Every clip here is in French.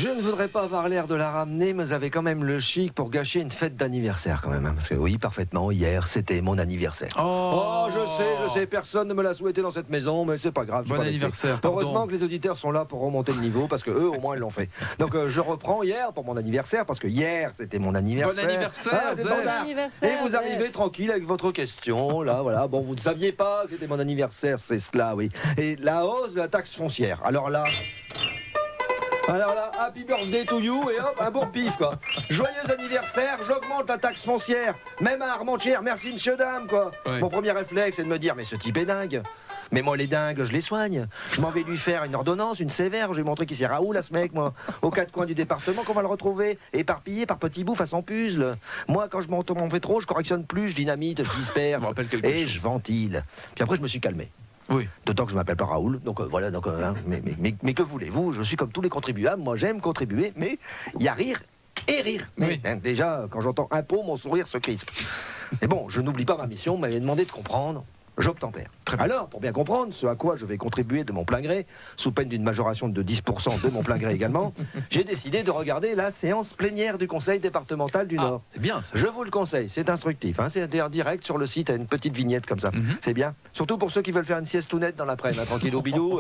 Je ne voudrais pas avoir l'air de la ramener, mais vous avez quand même le chic pour gâcher une fête d'anniversaire quand même. Hein, parce que oui, parfaitement, hier, c'était mon anniversaire. Oh, je sais, personne ne me l'a souhaité dans cette maison, mais c'est pas grave. Bon anniversaire, heureusement que les auditeurs sont là pour remonter le niveau, parce que eux, au moins, ils l'ont fait. Donc je reprends hier pour mon anniversaire, parce que hier, c'était mon anniversaire. Bon anniversaire, c'est Zef. standard. Et vous arrivez tranquille avec votre question, là, voilà. Bon, vous ne saviez pas que c'était mon anniversaire, c'est cela, oui. Et la hausse de la taxe foncière. Alors là, happy birthday to you, et hop, un bon pif, quoi. Joyeux anniversaire, j'augmente la taxe foncière, même à Armentières, merci monsieur, dame, quoi. Ouais. Mon premier réflexe, c'est de me dire, mais ce type est dingue. Mais moi, les dingues, je les soigne. Je m'en vais lui faire une ordonnance, une sévère. Je vais lui montrer qu'il sert à où, là, ce mec, moi. Aux quatre coins du département, qu'on va le retrouver, éparpillé par petits bouts façon puzzle. Moi, quand je m'en fais trop, je correctionne plus, je dynamite, je disperse. Je me rappelle quelque et chose. je ventile. Puis après, je me suis calmé. Oui. D'autant que je m'appelle pas Raoul, donc voilà, donc, hein, mais que voulez-vous, je suis comme tous les contribuables, moi j'aime contribuer, mais il y a rire et rire. Mais Oui. hein, déjà, quand j'entends impôt, mon sourire se crispe. Mais bon, je n'oublie pas ma mission, on m'avait demandé de comprendre, j'obtempère. Alors, pour bien comprendre ce à quoi je vais contribuer de mon plein gré, sous peine d'une majoration de 10% de mon plein gré également, j'ai décidé de regarder la séance plénière du Conseil départemental du Nord. C'est bien ça. Je vous le conseille, c'est instructif. Hein, c'est d'ailleurs direct sur le site, à une petite vignette comme ça. C'est bien. Surtout pour ceux qui veulent faire une sieste tout nette dans l'après-midi, tranquille au bidou.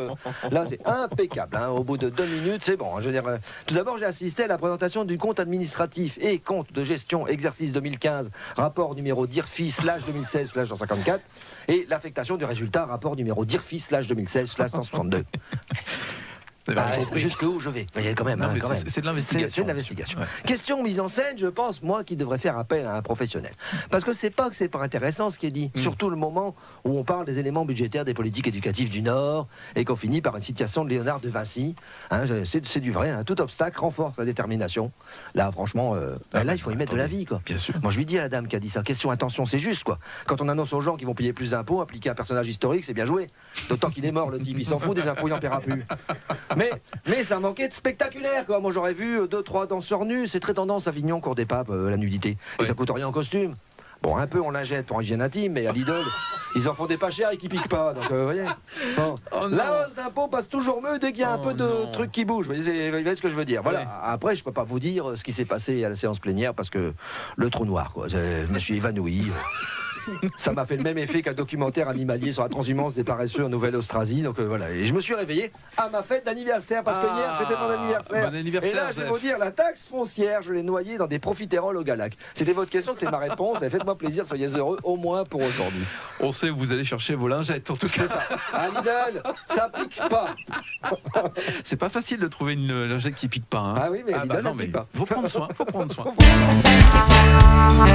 Là, c'est impeccable. Hein, au bout de 2 minutes, c'est bon. Hein, je veux dire, tout d'abord, j'ai assisté à la présentation du compte administratif et compte de gestion exercice 2015, rapport numéro DIRFI/2016/154, et l'affectation du résultat, rapport numéro DIRFI/2016/162. Vous avez rien compris. Jusqu'où je vais. Vous voyez, quand même. Non, hein, mais quand même. c'est de l'investigation. C'est de l'investigation. Ouais. Question mise en scène, je pense, moi, qui devrais faire appel à un professionnel. Parce que c'est pas intéressant ce qui est dit. Surtout le moment où on parle des éléments budgétaires des politiques éducatives du Nord et qu'on finit par une citation de Léonard de Vinci. Hein, c'est du vrai. Hein. Tout obstacle renforce la détermination. Là, franchement, là, il faut y mettre de la vie, quoi. Bien sûr. Moi, je lui dis à la dame qui a dit ça, question attention, c'est juste, quoi. Quand on annonce aux gens qu'ils vont payer plus d'impôts, impliquer un personnage historique, c'est bien joué. D'autant qu'il est mort, le type, il s'en fout des impôts, il n'en paiera plus. Mais ça manquait de spectaculaire, quoi. Moi, j'aurais vu 2-3 danseurs nus. C'est très tendance à Avignon, cours des papes, la nudité. Et Ouais. ça coûte rien en costume. Bon, un peu en lingette pour hygiène intime, mais à Lidl, ils en font des pas chers et qui piquent pas. Donc, vous voyez. Bon. Oh non. La hausse d'impôts passe toujours mieux dès qu'il y a un Oh peu de non. trucs qui bougent. Vous voyez ce que je veux dire. Voilà. Ouais. Après, je peux pas vous dire ce qui s'est passé à la séance plénière parce que le trou noir, quoi. Je me suis évanoui. Ça m'a fait le même effet qu'un documentaire animalier sur la transhumance des paresseux en Nouvelle-Austrasie. Donc voilà. Et je me suis réveillé à ma fête d'anniversaire parce que hier c'était mon anniversaire. Bon anniversaire, Et là, je vais Zef. vous dire, la taxe foncière, je l'ai noyée dans des profiteroles au Galac. C'était votre question, c'était ma réponse. Et faites-moi plaisir, soyez heureux au moins pour aujourd'hui. On sait où vous allez chercher vos lingettes, en tout cas. C'est ça. À Lidl, ça pique pas. C'est pas facile de trouver une lingette qui pique pas. Hein. Ah oui, mais Lidl, non, elle mais pique pas. faut prendre soin. Faut prendre soin. Faut prendre soin.